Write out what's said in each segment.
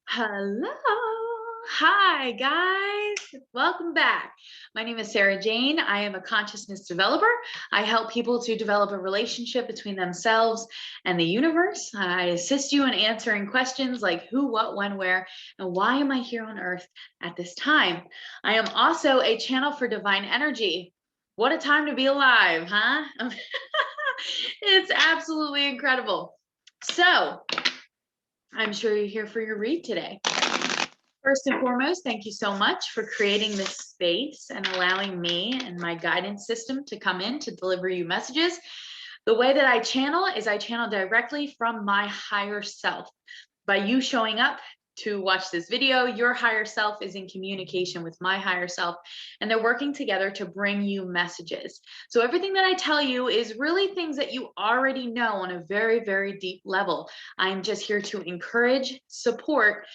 Hello. Hi, guys. Welcome back. My name is Sarah Jane. I am a consciousness developer. I help people to develop a relationship between themselves and the universe. I assist you in answering questions like who, what, when, where, and why am I here on earth at this time? I am also a channel for divine energy. What a time to be alive, huh? It's absolutely incredible. So, I'm sure you're here for your read today. First and foremost, thank you so much for creating this space and allowing me and my guidance system to come in to deliver you messages. The way that I channel is I channel directly from my higher self. By you showing up to watch this video, your higher self is in communication with my higher self, and they're working together to bring you messages. So everything that I tell you is really things that you already know on a very, very deep level. I'm just here to encourage, support,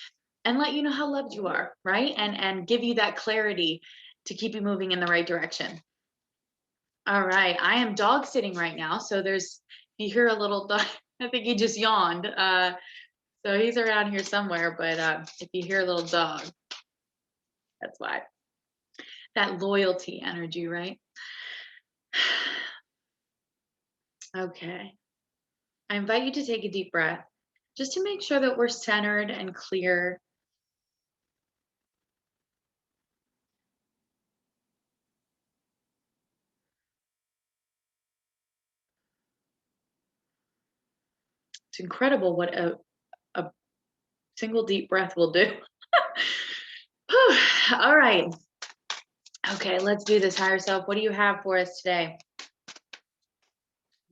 and let you know how loved you are, right? And give you that clarity to keep you moving in the right direction. All right, I am dog sitting right now, so you hear a little dog. I think he just yawned. So he's around here somewhere, but if you hear a little dog, that's why. That loyalty energy, right? Okay. I invite you to take a deep breath just to make sure that we're centered and clear. It's incredible what a single deep breath will do. All right. Okay, let's do this, higher self. What do you have for us today?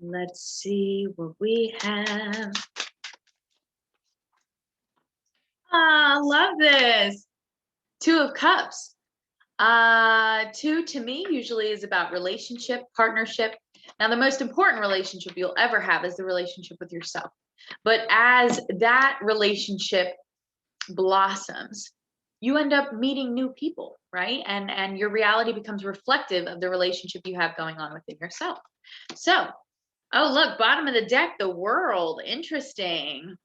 Let's see what we have. Ah, love this. Two of Cups. Two to me usually is about relationship, partnership. Now, the most important relationship you'll ever have is the relationship with yourself. But as that relationship blossoms, you end up meeting new people, right? And your reality becomes reflective of the relationship you have going on within yourself. So, oh, look, bottom of the deck, the world. Interesting.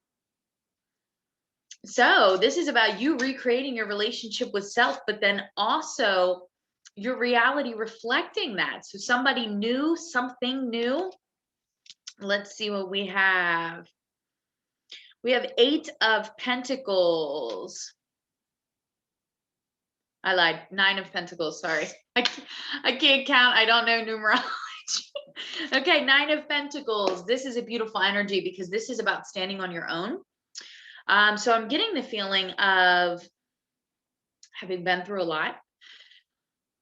So, this is about you recreating your relationship with self, but then also your reality reflecting that. So, somebody new, something new. Let's see what we have. We have Eight of Pentacles. I lied. Nine of Pentacles. Sorry. I can't count. I don't know numerology. Okay. Nine of Pentacles. This is a beautiful energy because this is about standing on your own. So I'm getting the feeling of having been through a lot.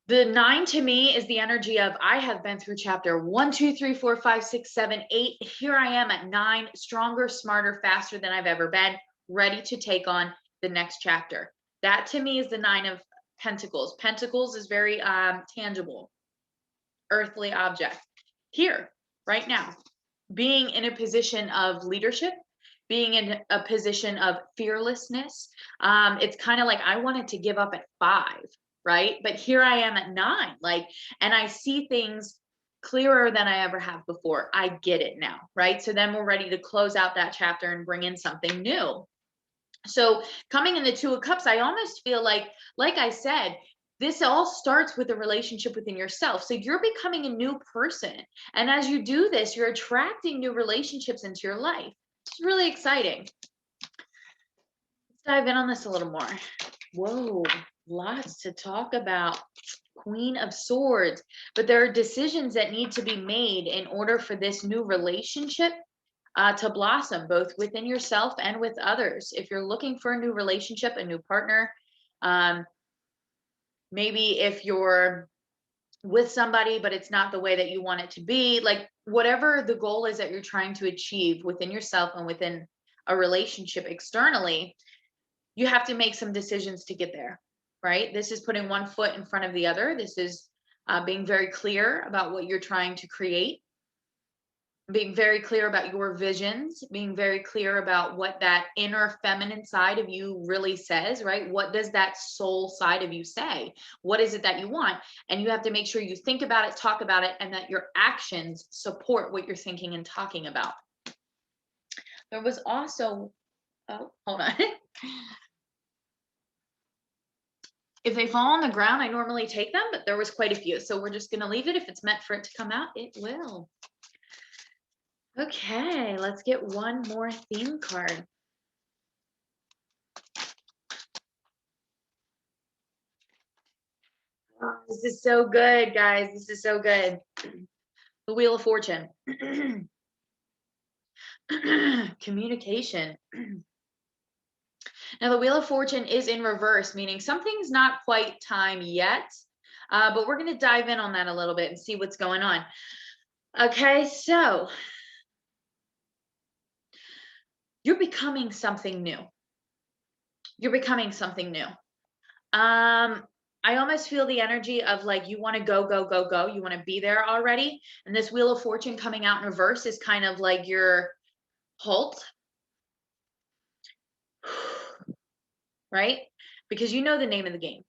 The nine to me is the energy of I have been through chapter 1, 2, 3, 4, 5, 6, 7, 8. Here I am at 9, stronger, smarter, faster than I've ever been, ready to take on the next chapter. That to me is the Nine of Pentacles. Pentacles is very tangible, earthly object. Here, right now, being in a position of leadership, being in a position of fearlessness. It's kind of like I wanted to give up at 5, right? But here I am at 9, like, and I see things clearer than I ever have before. I get it now, right? So then we're ready to close out that chapter and bring in something new. So coming in the Two of Cups, I almost feel like I said, this all starts with a relationship within yourself. So you're becoming a new person. And as you do this, you're attracting new relationships into your life. It's really exciting. Let's dive in on this a little more. Whoa, lots to talk about. Queen of Swords. But there are decisions that need to be made in order for this new relationship to blossom, both within yourself and with others. If you're looking for a new relationship, a new partner, maybe if you're with somebody, but it's not the way that you want it to be, like whatever the goal is that you're trying to achieve within yourself and within a relationship externally, you have to make some decisions to get there, right? This is putting one foot in front of the other. This is being very clear about what you're trying to create, being very clear about your visions, being very clear about what that inner feminine side of you really says, right? What does that soul side of you say? What is it that you want? And you have to make sure you think about it, talk about it, and that your actions support what you're thinking and talking about. There was also, oh, hold on. If they fall on the ground, I normally take them, but there was quite a few. So we're just going to leave it. If it's meant for it to come out, it will. Okay, let's get one more theme card. Oh, this is so good, guys. This is so good. The Wheel of Fortune. Communication. Now, the Wheel of Fortune is in reverse, meaning something's not quite time yet, but we're going to dive in on that a little bit and see what's going on. Okay, so you're becoming something new. You're becoming something new. I almost feel the energy of like, you want to go, go, go, go. You want to be there already. And this Wheel of Fortune coming out in reverse is kind of like your halt. Right? Because you know the name of the game.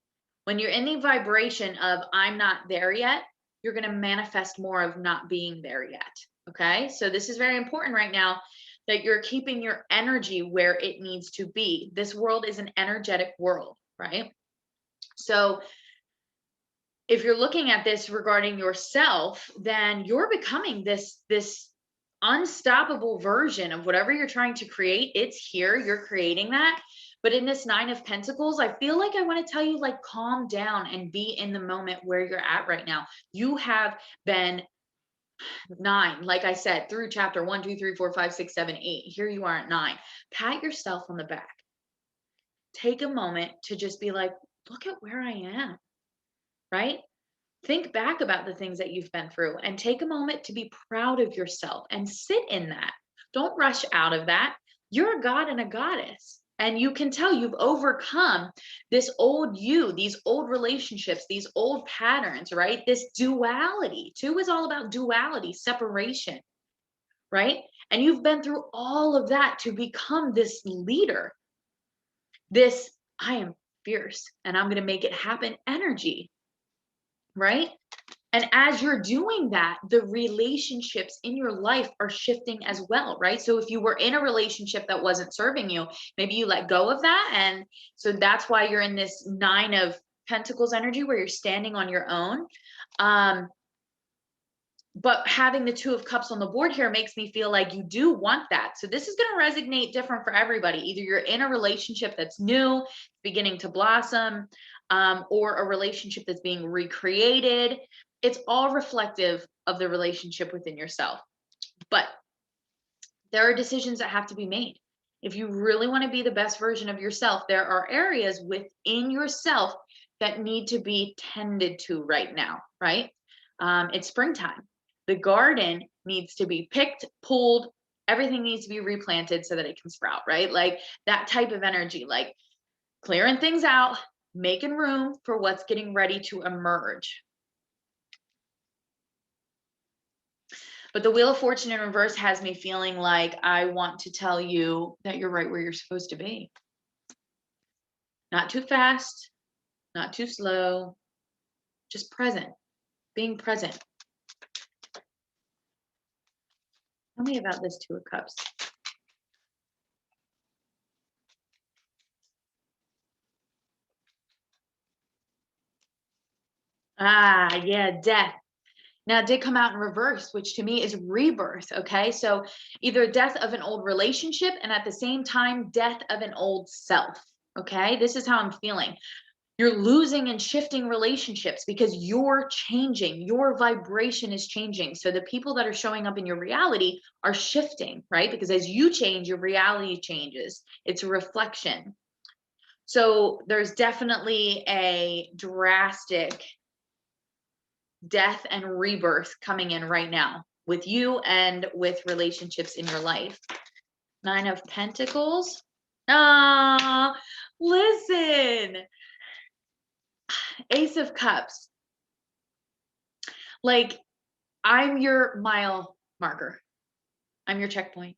When you're in the vibration of I'm not there yet, you're going to manifest more of not being there yet. Okay? So this is very important right now that you're keeping your energy where it needs to be. This world is an energetic world, right? So if you're looking at this regarding yourself, then you're becoming this unstoppable version of whatever you're trying to create. It's here, you're creating that. But in this Nine of Pentacles, I feel like I want to tell you, like, calm down and be in the moment where you're at right now. You have been 9, like I said, through chapter 1, 2, 3, 4, 5, 6, 7, 8. Here you are at 9. Pat yourself on the back. Take a moment to just be like, look at where I am, right? Think back about the things that you've been through and take a moment to be proud of yourself and sit in that. Don't rush out of that. You're a god and a goddess. And you can tell you've overcome this old you, these old relationships, these old patterns, right? This duality. 2 is all about duality, separation, right? And you've been through all of that to become this leader, this I am fierce and I'm going to make it happen energy, right? And as you're doing that, the relationships in your life are shifting as well, right? So if you were in a relationship that wasn't serving you, maybe you let go of that. And so that's why you're in this 9 of Pentacles energy where you're standing on your own. But having the 2 of Cups on the board here makes me feel like you do want that. So this is going to resonate different for everybody. Either you're in a relationship that's new, beginning to blossom, or a relationship that's being recreated. It's all reflective of the relationship within yourself. But there are decisions that have to be made. If you really want to be the best version of yourself, there are areas within yourself that need to be tended to right now, right? It's springtime. The garden needs to be picked, pulled, everything needs to be replanted so that it can sprout, right? Like that type of energy, like clearing things out, making room for what's getting ready to emerge. But the Wheel of Fortune in reverse has me feeling like I want to tell you that you're right where you're supposed to be. Not too fast, not too slow, just present, being present. Tell me about this 2 of Cups. Ah, yeah, death. Now, it did come out in reverse, which to me is rebirth. Okay. So either death of an old relationship and at the same time, death of an old self. Okay. This is how I'm feeling. You're losing and shifting relationships because you're changing. Your vibration is changing. So the people that are showing up in your reality are shifting, right? Because as you change, your reality changes. It's a reflection. So there's definitely a drastic death and rebirth coming in right now with you and with relationships in your life. 9 of Pentacles. Ah, listen. Ace of Cups. Like, I'm your mile marker. I'm your checkpoint.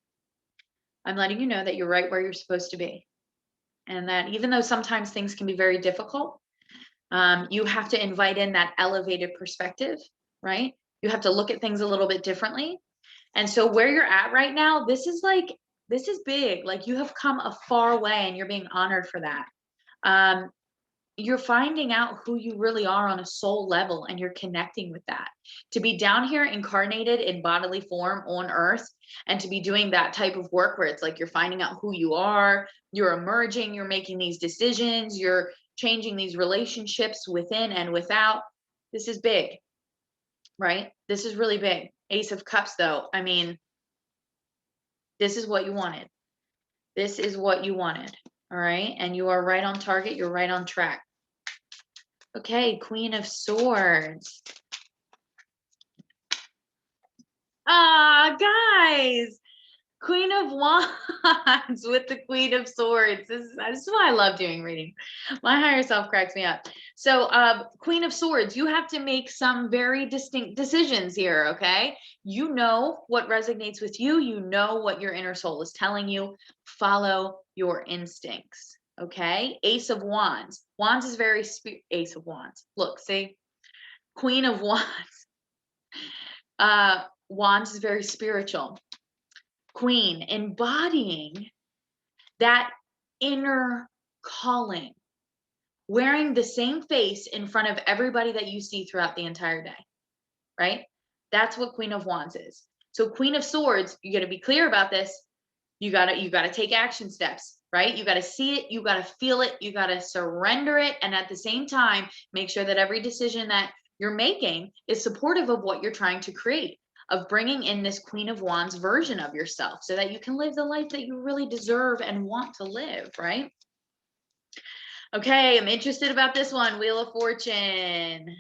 I'm letting you know that you're right where you're supposed to be. And that even though sometimes things can be very difficult, you have to invite in that elevated perspective, right? You have to look at things a little bit differently. And so where you're at right now, this is big. Like you have come a far way and you're being honored for that. you're finding out who you really are on a soul level, and you're connecting with that. To be down here incarnated in bodily form on earth, and to be doing that type of work where it's like you're finding out who you are, you're emerging, you're making these decisions, you're changing these relationships within and without. This is big, right? This is really big. Ace of Cups, though. I mean, this is what you wanted. This is what you wanted. All right. And you are right on target. You're right on track. Okay. Queen of Swords. Ah, guys. Queen of Wands with the Queen of Swords. This is why I love doing reading. My higher self cracks me up. So, Queen of Swords, you have to make some very distinct decisions here, okay? You know what resonates with you. You know what your inner soul is telling you. Follow your instincts, okay? Ace of Wands. Wands is very Ace of Wands. Look, see? Queen of Wands. Wands is very spiritual. Queen, embodying that inner calling, wearing the same face in front of everybody that you see throughout the entire day, right? That's what Queen of Wands is. So Queen of Swords, you got to be clear about this. You got to take action steps, right? You got to see it, you got to feel it, you got to surrender it, and at the same time, make sure that every decision that you're making is supportive of what you're trying to create, of bringing in this Queen of Wands version of yourself so that you can live the life that you really deserve and want to live, right? Okay, I'm interested about this one, Wheel of Fortune.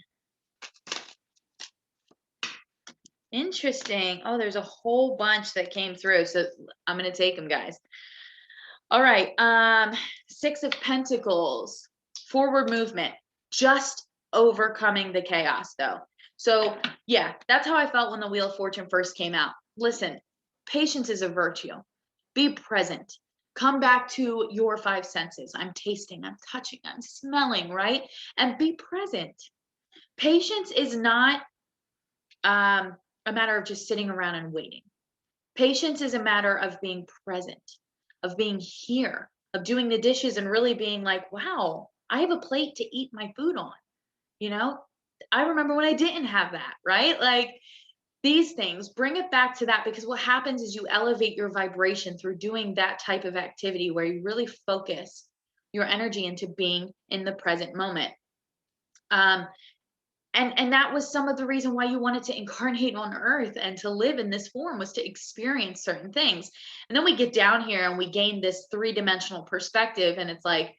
Interesting. Oh, there's a whole bunch that came through, so I'm going to take them, guys. All right, Six of Pentacles, forward movement, just overcoming the chaos, though. So yeah, that's how I felt when the Wheel of Fortune first came out. Listen, patience is a virtue. Be present. Come back to your five senses. I'm tasting, I'm touching, I'm smelling, right? And be present. Patience is not a matter of just sitting around and waiting. Patience is a matter of being present, of being here, of doing the dishes and really being like, wow, I have a plate to eat my food on. You know, I remember when I didn't have that, right? Like these things, bring it back to that, because what happens is you elevate your vibration through doing that type of activity where you really focus your energy into being in the present moment. And that was some of the reason why you wanted to incarnate on earth and to live in this form, was to experience certain things. And then we get down here and we gain this three-dimensional perspective, and it's like,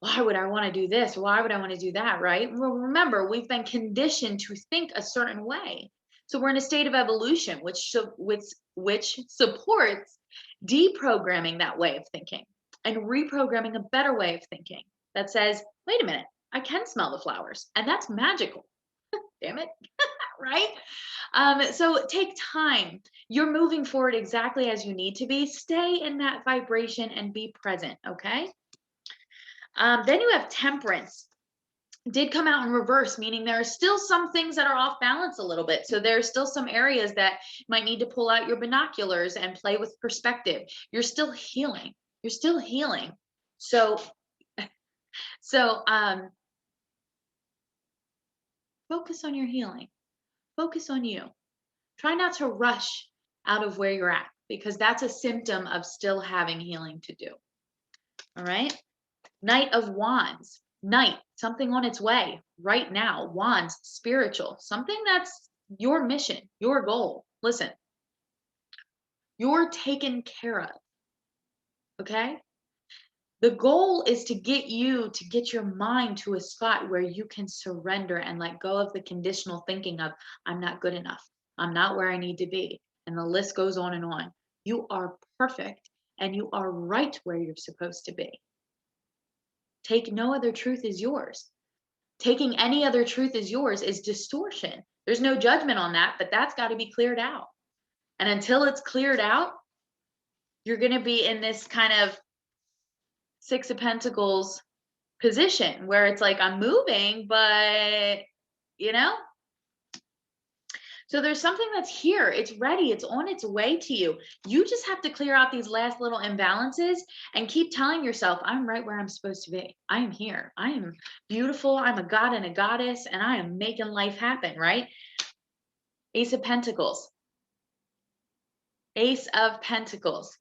why would I want to do this? Why would I want to do that? Right? Well, remember, we've been conditioned to think a certain way. So we're in a state of evolution, which supports deprogramming that way of thinking and reprogramming a better way of thinking that says, wait a minute, I can smell the flowers, and that's magical. Damn it. Right? So take time. You're moving forward exactly as you need to be. Stay in that vibration and be present. Okay. Then you have Temperance. Did come out in reverse, meaning there are still some things that are off balance a little bit. So there are still some areas that you might need to pull out your binoculars and play with perspective. You're still healing. You're still healing. So focus on your healing. Focus on you. Try not to rush out of where you're at, because that's a symptom of still having healing to do. All right. Knight of Wands. Knight, something on its way right now. Wands, spiritual, something that's your mission, your goal. Listen, you're taken care of. Okay. The goal is to get your mind to a spot where you can surrender and let go of the conditional thinking of, I'm not good enough, I'm not where I need to be. And the list goes on and on. You are perfect, and you are right where you're supposed to be. Take no other truth as yours. Taking any other truth as yours is distortion. There's no judgment on that, but that's got to be cleared out. And until it's cleared out, you're going to be in this kind of Six of Pentacles position where it's like, I'm moving, but you know. So there's something that's here. It's ready. It's on its way to you. You just have to clear out these last little imbalances and keep telling yourself, I'm right where I'm supposed to be. I am here. I am beautiful. I'm a god and a goddess, and I am making life happen, right? Ace of Pentacles. Ace of Pentacles.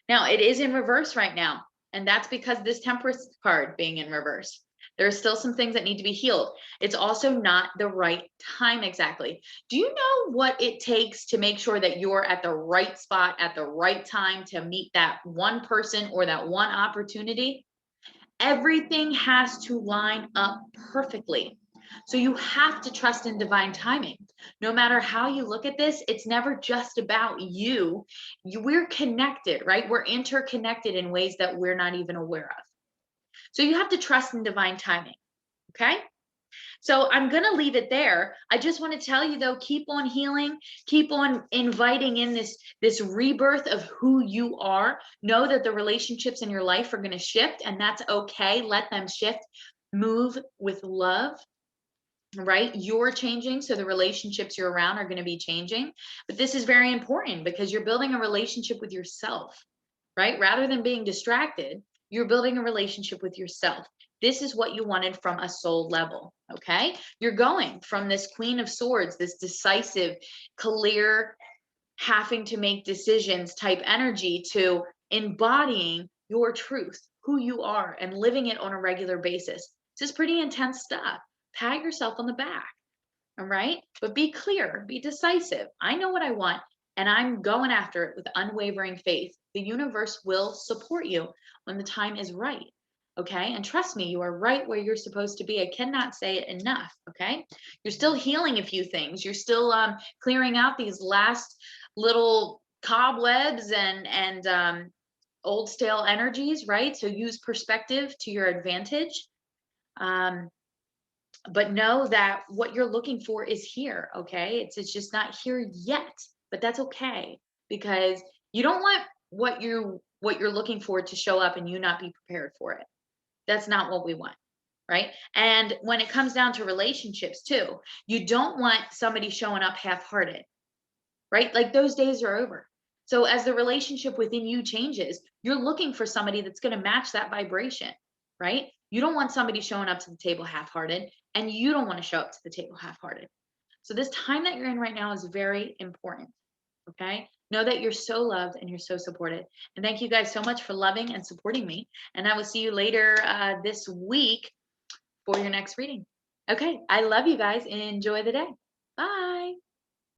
Now, it is in reverse right now, and that's because this Temperance card being in reverse. There are still some things that need to be healed. It's also not the right time exactly. Do you know what it takes to make sure that you're at the right spot at the right time to meet that one person or that one opportunity? Everything has to line up perfectly. So you have to trust in divine timing. No matter how you look at this, it's never just about you. We're connected, right? We're interconnected in ways that we're not even aware of. So you have to trust in divine timing. Okay. So I'm going to leave it there. I just want to tell you though, keep on healing, keep on inviting in this rebirth of who you are. Know that the relationships in your life are going to shift, and that's okay. Let them shift. Move with love, right? You're changing, so the relationships you're around are going to be changing. But this is very important because you're building a relationship with yourself, right? Rather than being distracted, you're building a relationship with yourself. This is what you wanted from a soul level, okay? You're going from this Queen of Swords, this decisive, clear, having to make decisions type energy, to embodying your truth, who you are, and living it on a regular basis. This is pretty intense stuff. Pat yourself on the back, all right? But be clear, be decisive. I know what I want, and I'm going after it with unwavering faith. The universe will support you when the time is right, okay? And trust me, you are right where you're supposed to be. I cannot say it enough, okay? You're still healing a few things. You're still clearing out these last little cobwebs and old stale energies, right? So use perspective to your advantage. But know that what you're looking for is here, okay? It's just not here yet, but that's okay, because you don't want what you're looking for to show up and you not be prepared for it. That's not what we want, right? And when it comes down to relationships too, you don't want somebody showing up half-hearted, right? Like those days are over. So as the relationship within you changes, you're looking for somebody that's going to match that vibration, right? You don't want somebody showing up to the table half-hearted, and you don't want to show up to the table half-hearted. So this time that you're in right now is very important, okay? Know that you're so loved and you're so supported. And thank you guys so much for loving and supporting me. And I will see you later this week for your next reading. Okay, I love you guys and enjoy the day. Bye.